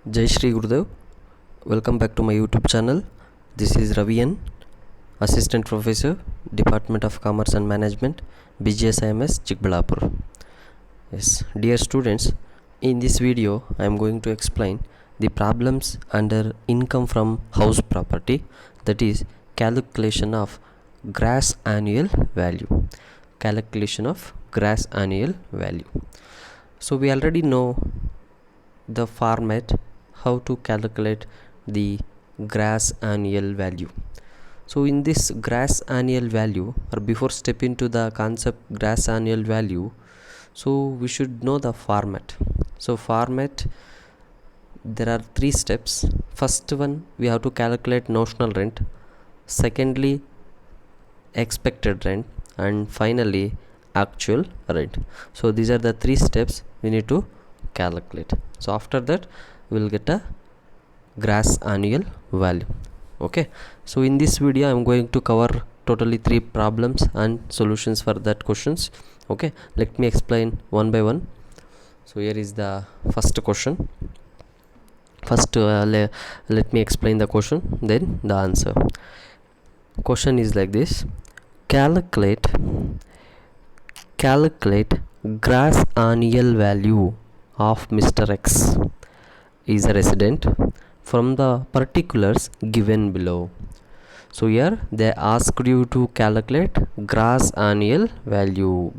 Jai Shri Gurudev, welcome back to my YouTube channel. This is Ravi N, Assistant Professor, Department of Commerce and Management, BGSIMS, Chikbalapur. Yes, dear students, in this video I am going to explain the problems under income from house property, that is calculation of gross annual value. Calculation of gross annual value. So we already know the format how to calculate the gross annual value. So in this gross annual value, or before step into the concept gross annual value, so we should know the format. So format, there are three steps. First one, we have to calculate notional rent. Secondly, expected rent, and finally actual rent. So these are the three steps we need to calculate. So after that we'll get a gross annual value. Okay, so in this video I'm going to cover totally three problems and solutions for that questions. Okay, let me explain one by one. So here is the first question. First let me explain the question, then the answer. Question is like this: calculate gross annual value of Mr. X is a resident from the particulars given below. So here they asked you to calculate gross annual value,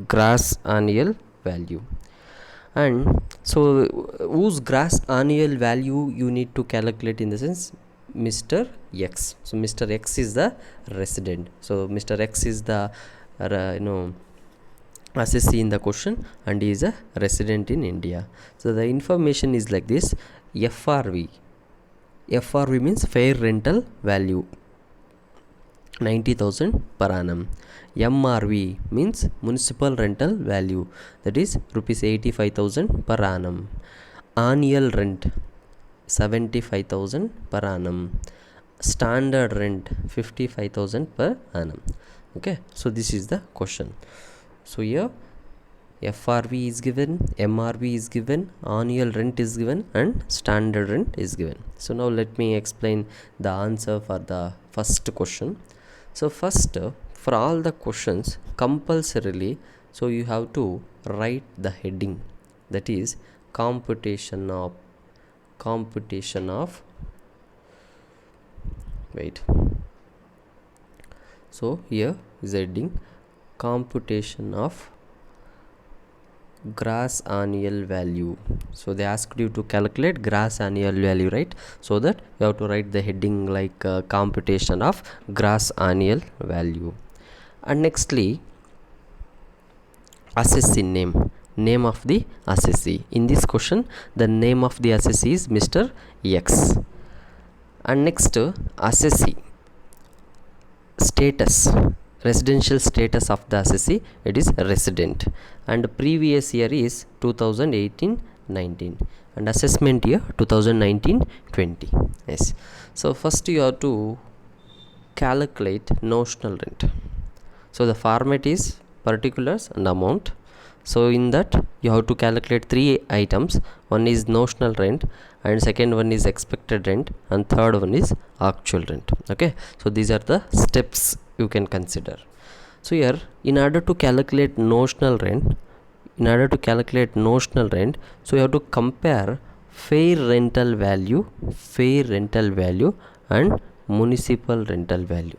and so whose gross annual value you need to calculate, in the sense Mr. X. So Mr. X is the resident. So Mr. X is the assessee in the question, and he is a resident in India. So the information is like this: FRV means fair rental value, 90,000 per annum. MRV means municipal rental value, that is rupees 85,000 per annum. Annual rent 75,000 per annum. Standard rent 55,000 per annum. Okay, so this is the question. So here FRV is given, MRV is given, annual rent is given, and standard rent is given. So now let me explain the answer for the first question. So first, for all the questions compulsorily, so you have to write the heading, that is computation of so here is heading computation of gross annual value. So they asked you to calculate gross annual value, right? So that you have to write the heading like computation of gross annual value. And nextly, assessee name of the assessee. In this question the name of the assessee is Mr. X. And next, assessee status, residential status of the assessee, it is resident, and previous year is 2018-19, and assessment year 2019-20. Yes, so first you have to calculate notional rent. So the format is particulars and amount. So in that you have to calculate three items. One is notional rent, and second one is expected rent, and third one is actual rent. Okay, so these are the steps you can consider. So here, in order to calculate notional rent, so you have to compare fair rental value and municipal rental value.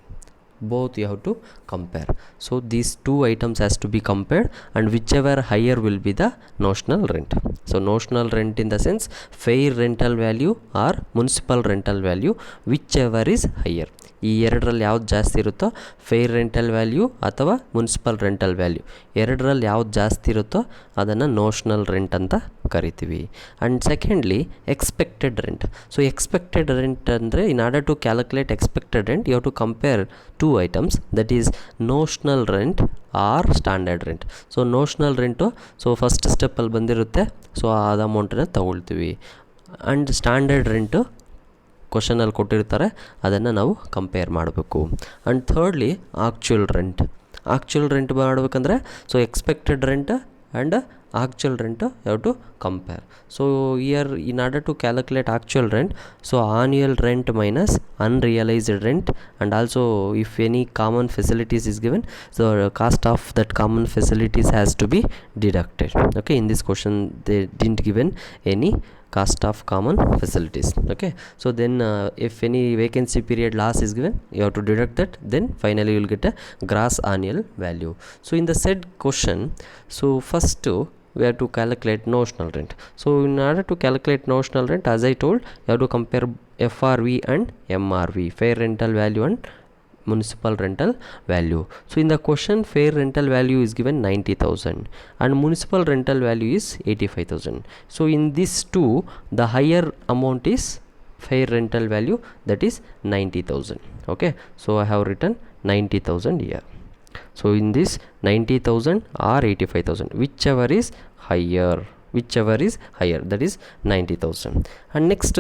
Both you have to compare. So these two items has to be compared, and whichever higher will be the notional rent. So notional rent in the sense fair rental value or municipal rental value, whichever is higher. ಈ ಎರಡರಲ್ಲಿ ಯಾವ್ದು ಜಾಸ್ತಿ ಇರುತ್ತೋ, fair rental value ಅಥವಾ municipal rental value, ಎರಡರಲ್ಲಿ ಯಾವ್ದು ಜಾಸ್ತಿ ಇರುತ್ತೋ ಅದನ್ನು ನೋಷನಲ್ ರೆಂಟ್ ಅಂತ ಕರಿತೀವಿ. And secondly expected rent. So expected rent ಅಂದರೆ, in order to calculate expected rent you have to compare two items, that is notional rent or standard rent. So notional rent so first ಸ್ಟೆಪ್ಪಲ್ಲಿ ಬಂದಿರುತ್ತೆ, so ಅದು ಅಮೌಂಟನ್ನು ತಗೊಳ್ತೀವಿ. And standard rent ಕ್ವಶನಲ್ಲಿ ಕೊಟ್ಟಿರ್ತಾರೆ, ಅದನ್ನು ನಾವು compare ಮಾಡಬೇಕು. ಆ್ಯಂಡ್ ಥರ್ಡ್ಲಿ ಆಕ್ಚುಯಲ್ ರೆಂಟ್ ಮಾಡಬೇಕಂದ್ರೆ so expected rent and actual rent you have to compare. So here in order to calculate actual rent, so annual rent minus unrealized rent, and also if any common facilities is given, so cost of that common facilities has to be deducted. Okay, in this question they didn't given any cost of common facilities. Okay, so then if any vacancy period loss is given, you have to deduct that, then finally you will get a gross annual value. So in the said question, so first we have to calculate notional rent. So in order to calculate notional rent, as I told, you have to compare FRV and MRV, fair rental value and municipal rental value. So in the question, fair rental value is given 90,000 and municipal rental value is 85,000. So in these two, the higher amount is fair rental value, that is 90,000. Okay, so I have written 90,000 here. So in this 90,000 or 85,000, whichever is higher, that is 90,000. And next,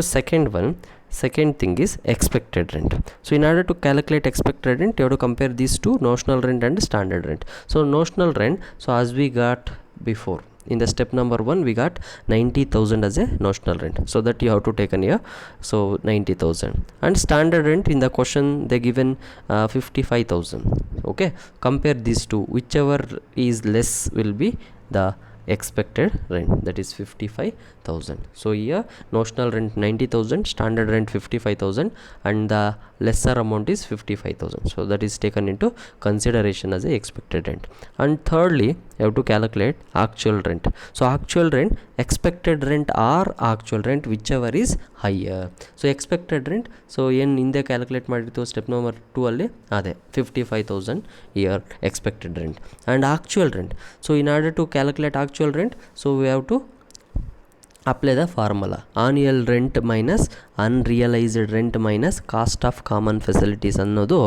second thing is expected rent. So in order to calculate expected rent, you have to compare these two, notional rent and standard rent. So notional rent, so as we got before in the step number 1, we got 90,000 as a notional rent, so that you have to take in here. So 90,000. And standard rent, in the question they given 55,000. Okay, compare these two, whichever is less will be the expected rent, that is 55,000. So here notional rent 90,000, standard rent 55,000, and the lesser amount is 55,000, so that is taken into consideration as a expected rent. And thirdly, you have to calculate actual rent. So actual rent, expected rent or actual rent, whichever is higher. So expected rent, so ಏನು ಹಿಂದೆ calculate ಮಾಡಿರ್ತೀವೋ step number 2 ಅಲ್ಲಿ ಅದೇ 55,000 year expected rent. And actual rent, so in order to calculate actual rent, so we have to apply the formula annual rent minus unrealized rent minus cost of common facilities ಅನ್ನೋದು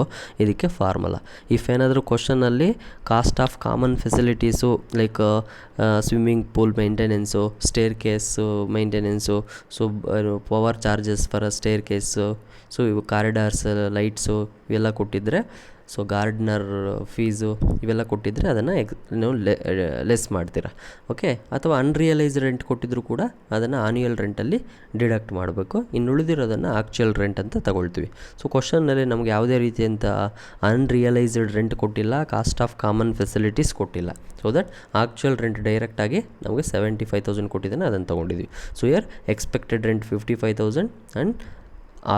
ಇದಕ್ಕೆ formula. If ಏನಾದರೂ ಕ್ವಶನಲ್ಲಿ cost of common facilities like swimming pool maintenance, staircase maintenance, so power charges for staircase, so ಇವು corridors lights ಇವೆಲ್ಲ ಕೊಟ್ಟಿದ್ದರೆ, so Gardner fees ಇವೆಲ್ಲ ಕೊಟ್ಟಿದ್ದರೆ ಅದನ್ನು ನೀವು ಲೆಸ್ ಮಾಡ್ತೀರಾ. ಓಕೆ, ಅಥವಾ ಅನ್ರಿಯಲೈಸ್ಡ್ ರೆಂಟ್ ಕೊಟ್ಟಿದ್ರು ಕೂಡ ಅದನ್ನು ಆನ್ಯುವಲ್ ರೆಂಟಲ್ಲಿ ಡಿಡಕ್ಟ್ ಮಾಡಬೇಕು. ಇನ್ನು ಉಳಿದಿರೋದನ್ನು ಆ್ಯಕ್ಚುಯಲ್ ರೆಂಟ್ ಅಂತ ತಗೊಳ್ತೀವಿ. ಸೊ ಕ್ವಶನ್ನಲ್ಲಿ ನಮಗೆ ಯಾವುದೇ ರೀತಿಯಂಥ ಅನ್ರಿಯಲೈಸ್ಡ್ ರೆಂಟ್ ಕೊಟ್ಟಿಲ್ಲ, ಕಾಸ್ಟ್ ಆಫ್ ಕಾಮನ್ ಫೆಸಿಲಿಟೀಸ್ ಕೊಟ್ಟಿಲ್ಲ. ಸೊ ದಟ್ ಆ್ಯಕ್ಚುಯಲ್ ರೆಂಟ್ ಡೈರೆಕ್ಟಾಗಿ ನಮಗೆ 75,000 ಕೊಟ್ಟಿದ್ದಾನೆ, ಅದನ್ನು ತೊಗೊಂಡಿದ್ವಿ. So here expected rent 55,000 and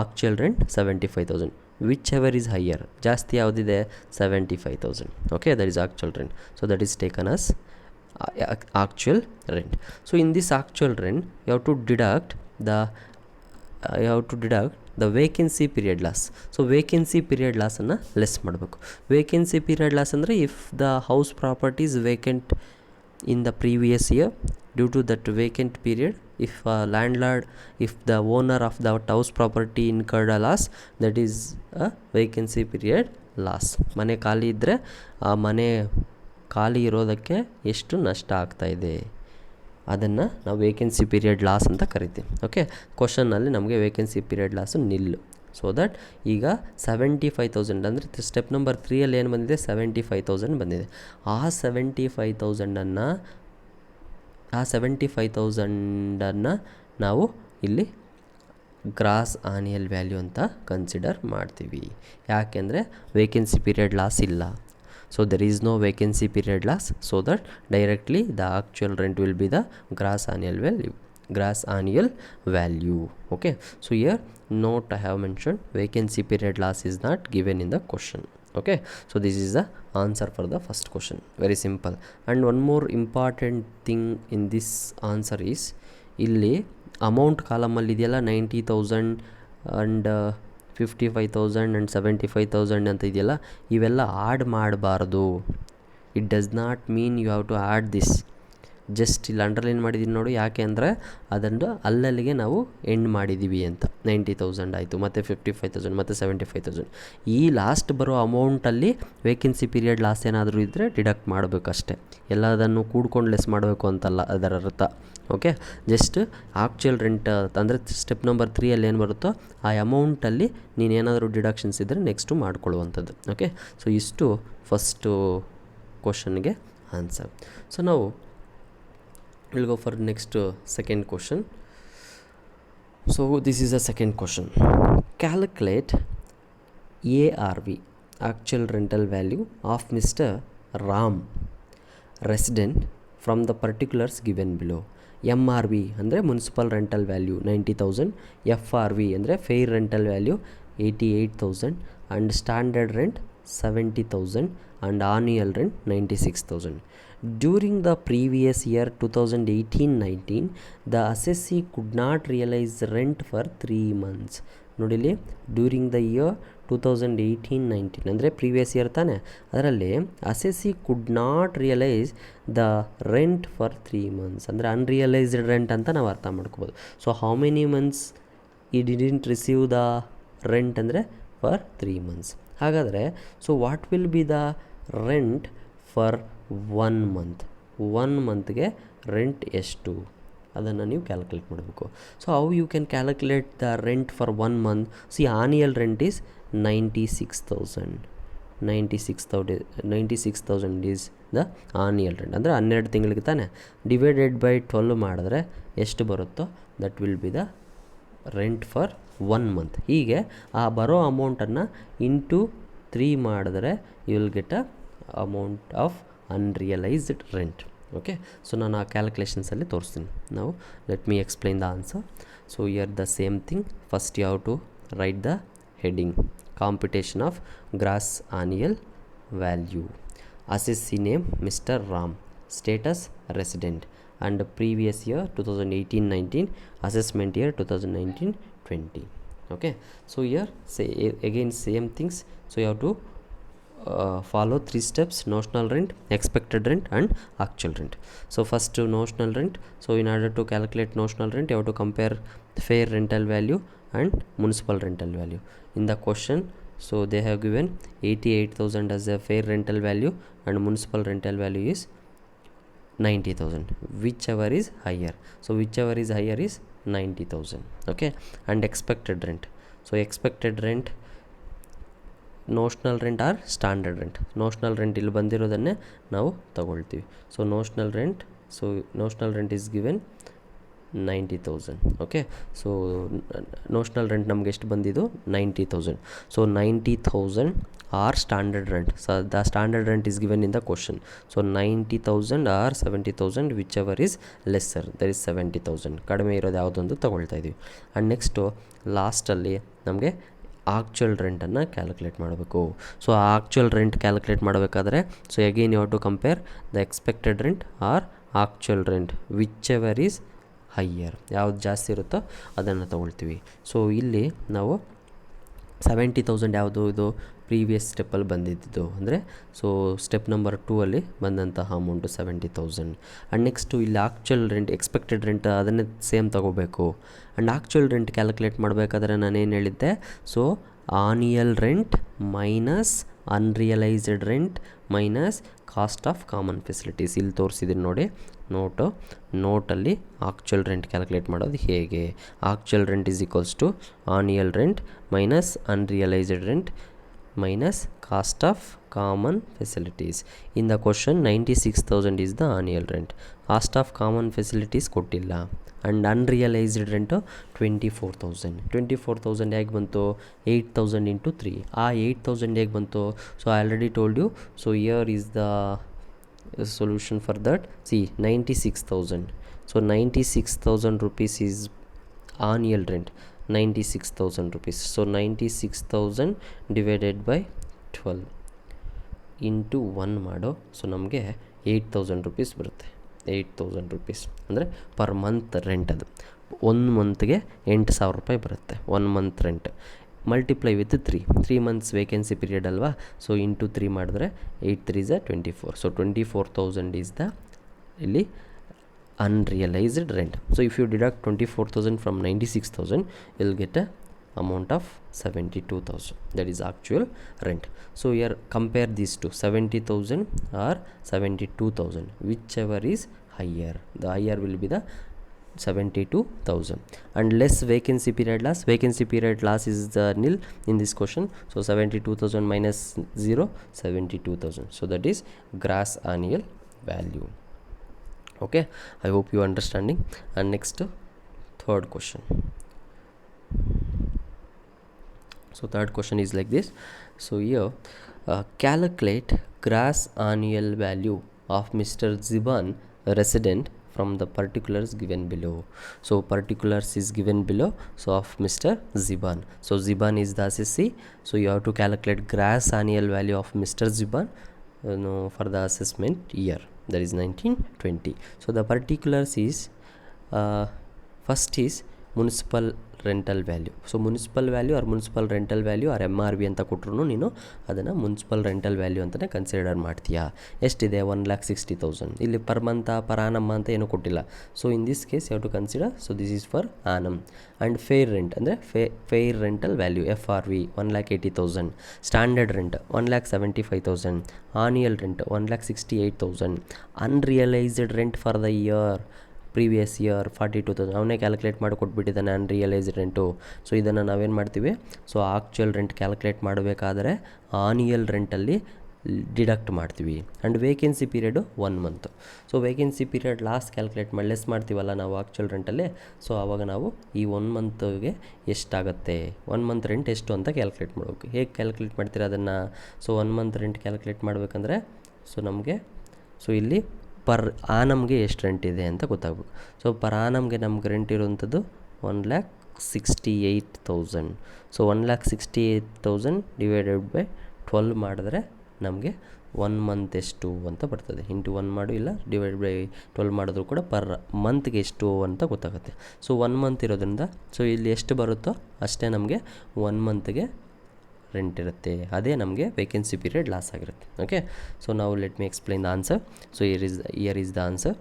actual rent 75,000. whichever is higher, ಜಾಸ್ತಿ ಯಾವುದಿದೆ 75,000. okay, that is actual rent, so that is taken as actual rent. So in this actual rent, you have to deduct the vacancy period loss. So vacancy period loss ಅನ್ನು less ಮಾಡಬೇಕು. vacancy period loss ಅಂದರೆ if the house property is vacant in the previous year, due to that vacant period, if the owner of the house property incurred a loss, that is a vacancy period loss. ಮನೆ ಖಾಲಿ ಇದ್ದರೆ ಆ ಮನೆ ಖಾಲಿ ಇರೋದಕ್ಕೆ ಎಷ್ಟು ನಷ್ಟ ಆಗ್ತಾಯಿದೆ ಅದನ್ನು ನಾವು ವೇಕೆನ್ಸಿ ಪೀರಿಯಡ್ ಲಾಸ್ ಅಂತ ಕರಿತೀವಿ. ಓಕೆ, ಕ್ವಶನ್ನಲ್ಲಿ ನಮಗೆ ವೇಕೆನ್ಸಿ ಪೀರಿಯಡ್ ಲಾಸು ನಿಲ್ಲು. ಸೊ ದಟ್ ಈಗ 75,000 ಅಂದರೆ ಸ್ಟೆಪ್ ನಂಬರ್ 3 ಏನು ಬಂದಿದೆ, 75,000 ಬಂದಿದೆ. ಆ 75,000 ನಾವು ಇಲ್ಲಿ ಗ್ರಾಸ್ ಆನ್ಯಲ್ ವ್ಯಾಲ್ಯೂ ಅಂತ ಕನ್ಸಿಡರ್ ಮಾಡ್ತೀವಿ. ಯಾಕೆಂದರೆ ವೇಕೆನ್ಸಿ ಪೀರಿಯಡ್ ಲಾಸ್ ಇಲ್ಲ. So there is no vacancy period loss, so that directly the actual rent will be the gross annual value. Okay, so here note I have mentioned vacancy period loss is not given in the question. Okay, so this is the answer for the first question. Very simple. And one more important thing in this answer is illi amount column alli ideyalla 90,000 and 55,000 and 75,000 ಅಂತ ಇದೆಯಲ್ಲ, ಇವೆಲ್ಲ add ಮಾಡಬಾರ್ದು. It does not mean you have to add this. Just ಇಲ್ಲಿ underline ಮಾಡಿದ್ದೀನಿ ನೋಡಿ, ಯಾಕೆ ಅಂದರೆ ಅದನ್ನು ಅಲ್ಲಲ್ಲಿಗೆ ನಾವು ಎಂಡ್ ಮಾಡಿದ್ದೀವಿ ಅಂತ. 90,000 ಆಯಿತು, ಮತ್ತು 55,000 ಮತ್ತು 75,000. ಈ ಲಾಸ್ಟ್ ಬರೋ ಅಮೌಂಟಲ್ಲಿ ವೇಕೆನ್ಸಿ ಪೀರಿಯಡ್ ಲಾಸ್ ಏನಾದರೂ ಇದ್ದರೆ ಡಿಡಕ್ಟ್ ಮಾಡಬೇಕಷ್ಟೆ, ಎಲ್ಲದನ್ನು ಕೂಡ್ಕೊಂಡು ಲೆಸ್ ಮಾಡಬೇಕು ಅಂತಲ್ಲ ಅದರ ಅರ್ಥ. ಓಕೆ, ಜಸ್ಟ್ ಆ್ಯಕ್ಚುಯಲ್ ರೆಂಟ್ ಅಂದರೆ ಸ್ಟೆಪ್ ನಂಬರ್ 3 ಅಲ್ಲಿ ಏನು ಬರುತ್ತೋ ಆ ಅಮೌಂಟಲ್ಲಿ ನೀನೇನಾದರೂ ಡಿಡಕ್ಷನ್ಸ್ ಇದ್ದರೆ ನೆಕ್ಸ್ಟು ಮಾಡ್ಕೊಳ್ಳುವಂಥದ್ದು. ಓಕೆ, ಸೊ ಇಷ್ಟು ಫಸ್ಟು ಕ್ವಶನ್ಗೆ ಆನ್ಸರ್. ಸೊ ನಾವು we'll go for next second question. So this is a second question. Calculate ARV, actual rental value of Mr. Ram, resident, from the particulars given below. MRV ಅಂದರೆ municipal rental value 90,000, FRV ಅಂದರೆ fair rental value 88,000 and standard rent 70,000 and annual rent 96,000. During the previous year 2018-19, the assessee could not realize rent for 3 months. ನೋಡಿಲಿ, during the year 2018-19 ಅಂದರೆ previous year ತಾನೆ, ಅದರಲ್ಲಿ assessee could not realise the rent for 3 months ಅಂದರೆ unrealised rent ಅಂತ ನಾವು ಅರ್ಥ ಮಾಡ್ಕೋಬೋದು. So how many months he didn't receive the rent ಅಂದರೆ ಫಾರ್ 3 months. ಹಾಗಾದರೆ so what will be the rent for 1 month? 1 monthಗೆ ರೆಂಟ್ ಎಷ್ಟು ಅದನ್ನು ನೀವು ಕ್ಯಾಲ್ಕುಲೇಟ್ ಮಾಡಬೇಕು. So how you can calculate the rent for 1 month? C annual rent is 96,000. 96,000 is the annual rent ಅಂದರೆ 12 ತಿಂಗಳಿಗೆ ತಾನೆ. ಡಿವೈಡೆಡ್ ಬೈ 12 ಮಾಡಿದ್ರೆ ಎಷ್ಟು ಬರುತ್ತೋ that will be the rent for 1 month. ಹೀಗೆ ಆ ಬರೋ ಅಮೌಂಟನ್ನು ಇಂಟು 3 ಮಾಡಿದ್ರೆ you will get a amount of unrealised rent. Okay, so ನಾನು ಆ ಕ್ಯಾಲ್ಕುಲೇಷನ್ಸಲ್ಲಿ ತೋರಿಸ್ತೀನಿ. ನಾವು let me explain the answer. So here the same thing. First you have to write the heading, computation of gross annual value. Assessee name mister Ram, status resident, and previous year 2018-19, assessment year 2019-20. Okay, so here say again same things. So you have to follow 3 steps: notional rent, expected rent and actual rent. So first notional rent. So in order to calculate notional rent, you have to compare fair rental value and municipal rental value. In the question, so they have given 88,000 as a fair rental value and municipal rental value is 90,000, whichever is higher. So whichever is higher is 90,000. Okay, and expected rent. So expected rent, notional rent or standard rent. Notional rent ಇಲ್ಲಿ ಬಂದಿರೋದನ್ನೇ ನಾವು ತಗೊಳ್ತೀವಿ. So notional rent, so notional rent is given 90,000. Okay, so notional rent ನಮ್ಗೆ ಎಷ್ಟು ಬಂದಿದ್ದು 90,000. So 90,000 or standard rent. So the standard rent is given in the question. So 90,000 or 70,000, whichever is lesser, that is 70,000. ಕಡಿಮೆ ಇರೋದು ಯಾವುದೊಂದು ತೊಗೊಳ್ತಾ ಇದ್ದೀವಿ. And next ಲಾಸ್ಟಲ್ಲಿ ನಮಗೆ ಆಕ್ಚುಯಲ್ ರೆಂಟನ್ನು ಕ್ಯಾಲ್ಕುಲೇಟ್ ಮಾಡಬೇಕು. ಸೊ ಆಕ್ಚುಯಲ್ ರೆಂಟ್ ಕ್ಯಾಲ್ಕುಲೇಟ್ ಮಾಡಬೇಕಾದ್ರೆ so again you have to compare the expected rent or actual rent, whichever is higher. ಯಾವ್ದು ಜಾಸ್ತಿ ಇರುತ್ತೋ ಅದನ್ನು ತೊಗೊಳ್ತೀವಿ. ಸೊ ಇಲ್ಲಿ ನಾವು 70,000 ಯಾವುದು ಇದು ಪ್ರೀವಿಯಸ್ ಸ್ಟೆಪ್ಪಲ್ಲಿ ಬಂದಿದ್ದು ಅಂದರೆ ಸೊ ಸ್ಟೆಪ್ ನಂಬರ್ 2 ಅಲ್ಲಿ ಬಂದಂತಹ ಅಮೌಂಟು 70,000. ಆ್ಯಂಡ್ ನೆಕ್ಸ್ಟು ಇಲ್ಲಿ ಆಕ್ಚುಯಲ್ ರೆಂಟ್, ಎಕ್ಸ್ಪೆಕ್ಟೆಡ್ ರೆಂಟ್ ಅದನ್ನೇ ಸೇಮ್ ತೊಗೋಬೇಕು. ಆ್ಯಂಡ್ ಆಕ್ಚುಯಲ್ ರೆಂಟ್ ಕ್ಯಾಲ್ಕುಲೇಟ್ ಮಾಡಬೇಕಾದ್ರೆ ನಾನೇನು ಹೇಳಿದ್ದೆ, so annual rent minus unrealised rent minus cost of common facilities. ಇಲ್ಲಿ ತೋರಿಸಿದ್ದೀನಿ ನೋಡಿ ನೋಟಲ್ಲಿ ಆಕ್ಚುಯಲ್ ರೆಂಟ್ ಕ್ಯಾಲ್ಕುಲೇಟ್ ಮಾಡೋದು ಹೇಗೆ. Actual rent is equals to annual rent minus unrealised rent minus cost of common facilities. In the question 96,000 is the annual rent. Cost of common facilities ಕೊಟ್ಟಿಲ್ಲ. and unrealized rent 24,000. 24,000 ಹೇಗೆ ಬಂತು, 8,000 into 3. ಆ 8,000 ಹೇಗೆ ಬಂತು, so I already told you. So here is the solution for that. See 96,000. so 96,000 rupees is annual rent, 96,000 rupees. So 96,000 divided by 12 into 1 ಮಾಡೋ. So ನಮಗೆ 8,000 rupees ಬರುತ್ತೆ. 8,000 rupees ಅಂದರೆ ಪರ್ ಮಂತ್ ರೆಂಟ್. ಅದು 1 ಮಂತ್ಗೆ 8,000 ರೂಪಾಯಿ ಬರುತ್ತೆ 1 month rent. Multiply with 3 months vacancy period ಅಲ್ವಾ. So into 3 ಮಾಡಿದ್ರೆ 8 3 is 24. So 24,000 is the ಇಲ್ಲಿ unrealized rent. So if you deduct 24,000 from 96,000, you'll get a amount of 72,000. That is actual rent. So here compare these two, 70,000 or 72,000, whichever is higher. The higher will be the 72,000. And less vacancy period loss. Vacancy period loss is the nil in this question. So 72,000 minus 0, 72,000. So that is gross annual value. Okay, I hope you are understanding. And next, third question. So third question is like this. So here, calculate gross annual value of Mr. Ziban, a resident, from the particulars given below. So particulars is given below, so of Mr. Ziban. So Ziban is the assessee, so you have to calculate gross annual value of Mr. Ziban for the assessment year, that is 1920. So the particulars is first is municipal rental value. So municipal value or municipal rental value or MRV ಅಂತ ಕೊಟ್ಟರು ನೀನು ಅದನ್ನು municipal rental value ಅಂತಲೇ consider ಮಾಡ್ತೀಯಾ. ಎಷ್ಟಿದೆ? 1,60,000. ಇಲ್ಲಿ per ಮಂತ per annum ಅಂತ ಏನೂ ಕೊಟ್ಟಿಲ್ಲ. So in this case you have to consider. So this is for annum. And fair rent ಅಂದರೆ fair rental value FRV 1,80,000. Standard rent 1,75,000. Annual rent 1,68,000. Unrealised rent for the year previous year 42,000. ಅವನೇ calculate ಮಾಡಿ ಕೊಟ್ಬಿಟ್ಟಿದ್ದಾನೆ unrealised rent. So ಇದನ್ನು ನಾವೇನು ಮಾಡ್ತೀವಿ? So actual rent calculate ಮಾಡಬೇಕಾದ್ರೆ annual ರೆಂಟಲ್ಲಿ deduct ಮಾಡ್ತೀವಿ. And vacancy period 1 month. So vacancy period last calculate ಮಾಡಿ less ಮಾಡ್ತೀವಲ್ಲ ನಾವು ಆಕ್ಚುಯಲ್ ರೆಂಟಲ್ಲಿ. ಸೊ ಆವಾಗ ನಾವು ಈ 1 ಮಂತ್ಗೆ ಎಷ್ಟಾಗುತ್ತೆ, 1 ಮಂತ್ ರೆಂಟ್ ಎಷ್ಟು ಅಂತ ಕ್ಯಾಲ್ಕುಲೇಟ್ ಮಾಡಬೇಕು. ಹೇಗೆ ಕ್ಯಾಲ್ಕುಲೇಟ್ ಮಾಡ್ತೀರಾ ಅದನ್ನು? ಸೊ 1 ಮಂತ್ ರೆಂಟ್ ಕ್ಯಾಲ್ಕುಲೇಟ್ ಮಾಡಬೇಕಂದ್ರೆ ಸೊ ನಮಗೆ ಇಲ್ಲಿ ಪರ್ ಆನಮ್ಗೆ ಎಷ್ಟು ರೆಂಟ್ ಇದೆ ಅಂತ ಗೊತ್ತಾಗಬೇಕು. ಸೊ ಪರ್ ಆನಮ್ಗೆ ನಮ್ಗೆ ರೆಂಟ್ ಇರುವಂಥದ್ದು 1,68,000. ಸೊ 1,68,000 ಡಿವೈಡೆಡ್ ಬೈ 12 ಮಾಡಿದ್ರೆ ನಮಗೆ 1 ಮಂತ್ ಎಷ್ಟು ಅಂತ ಬರ್ತದೆ. ಇಂಟು 1 ಮಾಡು, ಇಲ್ಲ ಡಿವೈಡ್ ಬೈ 12 ಮಾಡಿದ್ರು ಕೂಡ ಪರ್ ಮಂತ್ಗೆ ಎಷ್ಟು ಅಂತ ಗೊತ್ತಾಗುತ್ತೆ. ಸೊ 1 ಮಂತ್ ಇರೋದ್ರಿಂದ ಸೊ ಇಲ್ಲಿ ಎಷ್ಟು ಬರುತ್ತೋ ಅಷ್ಟೇ ನಮಗೆ 1 ಮಂತ್ಗೆ ರೆಂಟ್ ಇರುತ್ತೆ. ಅದೇ ನಮಗೆ ವೇಕೆನ್ಸಿ ಪೀರಿಯಡ್ ಲಾಸ್ ಆಗಿರುತ್ತೆ. ಓಕೆ, ಸೊ ನಾವು let me explain the answer. So here is the answer.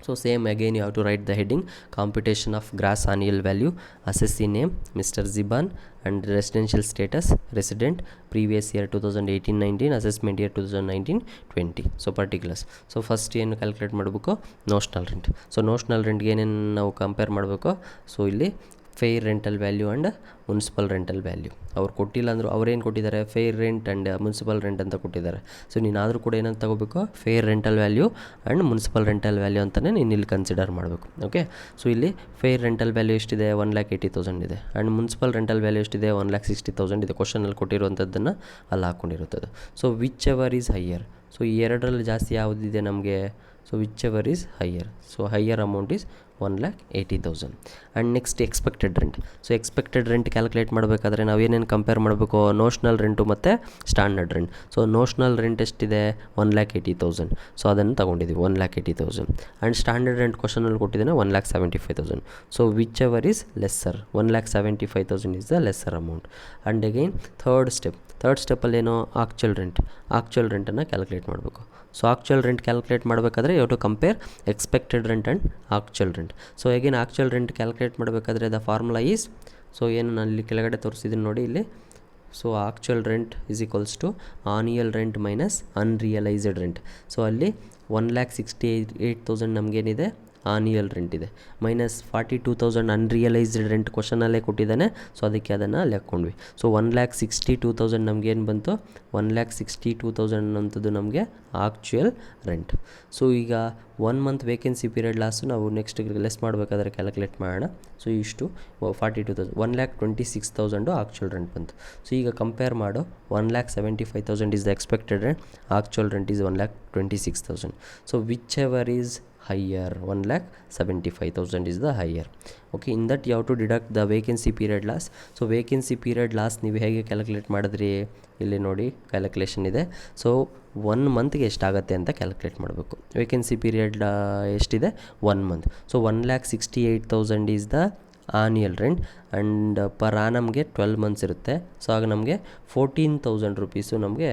So same again you have to write the heading computation of gross annual value, assessee name Mr. Ziban, and residential status resident, previous year 2018-19, assessment year 2019-20. So particulars. So first ಏನು calculate ಮಾಡಬೇಕು? Notional rent. So notional ರೆಂಟ್ಗೆ ಏನೇನು ನಾವು compare ಮಾಡಬೇಕು? So ಇಲ್ಲಿ fair rental value and municipal rental value ಅವ್ರು ಕೊಟ್ಟಿಲ್ಲ ಅಂದರು. ಅವ್ರೇನು ಕೊಟ್ಟಿದ್ದಾರೆ? Fair rent and municipal rent ಅಂತ ಕೊಟ್ಟಿದ್ದಾರೆ. ಸೊ ನೀನಾದರೂ ಕೂಡ ಏನಂತ ತಗೋಬೇಕು? Fair rental value and municipal rental value ಅಂತಲೇ ನೀನು ಇಲ್ಲಿ ಕನ್ಸಿಡರ್ ಮಾಡಬೇಕು. ಓಕೆ, ಸೊ ಇಲ್ಲಿ ಫೇರ್ ರೆಂಟಲ್ ವ್ಯಾಲ್ಯೂ ಎಷ್ಟಿದೆ? 1,80,000 ಇದೆ. ಆ್ಯಂಡ್ ಮುನ್ಸಿಪಲ್ ರೆಂಟಲ್ ವ್ಯಾಲ್ಯೂ ಎಷ್ಟಿದೆ? 1,60,000 ಇದೆ. ಕ್ವಶನಲ್ಲಿ ಕೊಟ್ಟಿರುವಂಥದ್ದನ್ನು ಅಲ್ಲಿ ಹಾಕ್ಕೊಂಡಿರುತ್ತದೆ. So whichever is higher. So ಈ ಎರಡರಲ್ಲಿ ಜಾಸ್ತಿ ಯಾವುದಿದೆ ನಮಗೆ? So whichever is higher. So higher amount is 1,80,000. And next expected rent. So expected rent calculate ಮಾಡಬೇಕಾದ್ರೆ ನಾವು ಏನೇನು ಕಂಪೇರ್ ಮಾಡಬೇಕು? ನೋಷ್ನಲ್ ರೆಂಟು ಮತ್ತು standard rent. So notional rent ಎಷ್ಟಿದೆ? 1,80,000. ಸೊ ಅದನ್ನು ತೊಗೊಂಡಿದ್ದೀವಿ 1,80,000. ಆ್ಯಂಡ್ ಸ್ಟ್ಯಾಂಡರ್ಡ್ ರೆಂಟ್ ಕ್ವಶನಲ್ಲಿ ಕೊಟ್ಟಿದ್ದೇನೆ 1,75,000. So whichever is lesser. 1,75,000 is the lesser amount. And again third ಸ್ಟೆಪ್ಪಲ್ಲಿ ಏನೋ ಆಕ್ಚುಯಲ್ ರೆಂಟನ್ನು ಕ್ಯಾಲ್ಕುಲೇಟ್ ಮಾಡಬೇಕು. ಸೊ ಆಕ್ಚುಯಲ್ ರೆಂಟ್ ಕ್ಯಾಲ್ಕುಲೇಟ್ ಮಾಡಬೇಕಾದ್ರೆ you to compare expected rent and actual rent. So again actual rent calculate ಮಾಡಬೇಕಾದ್ರೆ the formula is, so ಏನು ನಾನು ಇಲ್ಲಿ ಕೆಳಗಡೆ ತೋರಿಸಿದ್ದೀನಿ ನೋಡಿ ಇಲ್ಲಿ. So actual rent is equals to annual rent minus unrealised rent. So ಅಲ್ಲಿ 1,68,000 ನಮಗೇನಿದೆ? ಆನ್ಯುಯಲ್ ರೆಂಟ್ ಇದೆ. ಮೈನಸ್ 42,000 ಅನ್ರಿಯಲೈಸ್ಡ್ ರೆಂಟ್ ಕ್ವಶನಲ್ಲೇ ಕೊಟ್ಟಿದ್ದಾನೆ. ಸೊ ಅದಕ್ಕೆ ಅದನ್ನು ಲೆಕ್ಕೊಂಡ್ವಿ. ಸೊ 1,62,000 ನಮಗೇನು ಬಂತು? 1,62,000 ಅನ್ನೋಂಥದ್ದು ನಮಗೆ ಆಕ್ಚುಯಲ್ ರೆಂಟ್. ಸೊ ಈಗ 1 ಮಂತ್ ವೇಕೆನ್ಸಿ ಪೀರಿಯಡ್ ಲಾಸ್ಟು ನಾವು ನೆಕ್ಸ್ಟ್ ಲೆಸ್ ಮಾಡಬೇಕಾದ್ರೆ ಕ್ಯಾಲ್ಕುಲೇಟ್ ಮಾಡೋಣ. ಸೊ ಇಷ್ಟು 42,000, 1,26,000 ಆಕ್ಚುಯಲ್ ರೆಂಟ್ ಬಂತು. ಸೊ ಈಗ ಕಂಪೇರ್ ಮಾಡು. 1,75,000 is the expected rent, actual rent is 1,26,000. So whichever is higher? 1,75,000 is the higher. Okay, in that you have to deduct the vacancy period loss. So vacancy period loss ನೀವು ಹೇಗೆ calculate ಮಾಡಿದ್ರಿ? ಇಲ್ಲಿ ನೋಡಿ calculation ಇದೆ. So 1 ಮಂತ್ಗೆ ಎಷ್ಟಾಗುತ್ತೆ ಅಂತ calculate ಮಾಡಬೇಕು. Vacancy period ಎಷ್ಟಿದೆ? 1 month. So 1,68,000 is the annual rent and per ಆನಮ್ಗೆ 12 ಮಂತ್ಸ್ ಇರುತ್ತೆ. ಸೊ ಆಗ ನಮಗೆ 14,000 ರೂಪೀಸು ನಮಗೆ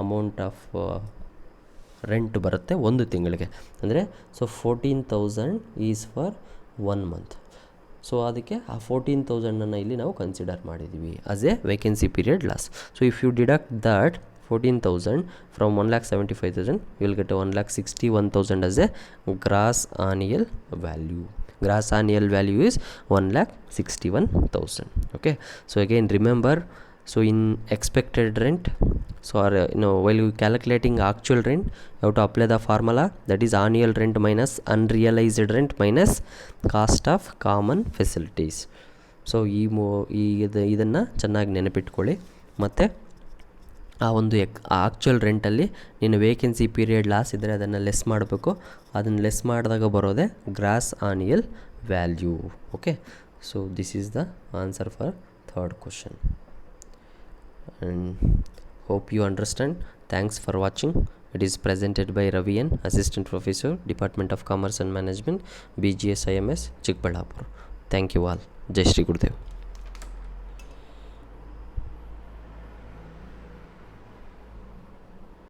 ಅಮೌಂಟ್ ಆಫ್ ರೆಂಟ್ ಬರುತ್ತೆ ಒಂದು ತಿಂಗಳಿಗೆ. ಅಂದರೆ so 14,000 is for 1 month. So ಅದಕ್ಕೆ ಆ 14,000 ಇಲ್ಲಿ ನಾವು ಕನ್ಸಿಡರ್ ಮಾಡಿದ್ದೀವಿ as a vacancy period loss. So if you deduct that 14,000 from 1,75,000 you will get 1,61,000 as a gross annual value. Gross annual value is 1,61,000. Okay, so again remember, so in expected rent So while you calculating actual rent, you have to apply the formula, that is annual rent minus unrealized rent minus cost of common facilities. So ಇದನ್ನು ಚೆನ್ನಾಗಿ ನೆನಪಿಟ್ಕೊಳ್ಳಿ. ಮತ್ತು ಆ ಒಂದು actual ರೆಂಟಲ್ಲಿ ನೀನು vacancy period loss ಇದ್ದರೆ ಅದನ್ನು less ಮಾಡಬೇಕು. ಅದನ್ನು ಲೆಸ್ ಮಾಡಿದಾಗ ಬರೋದೇ gross annual value. Okay, so this is the answer for third question. And hope you understand. Thanks for watching. It is presented by Ravi N, Assistant Professor, Department of Commerce and Management, BGS IMS, Chikbalapur. Thank you all. Jai Shri Gurudev.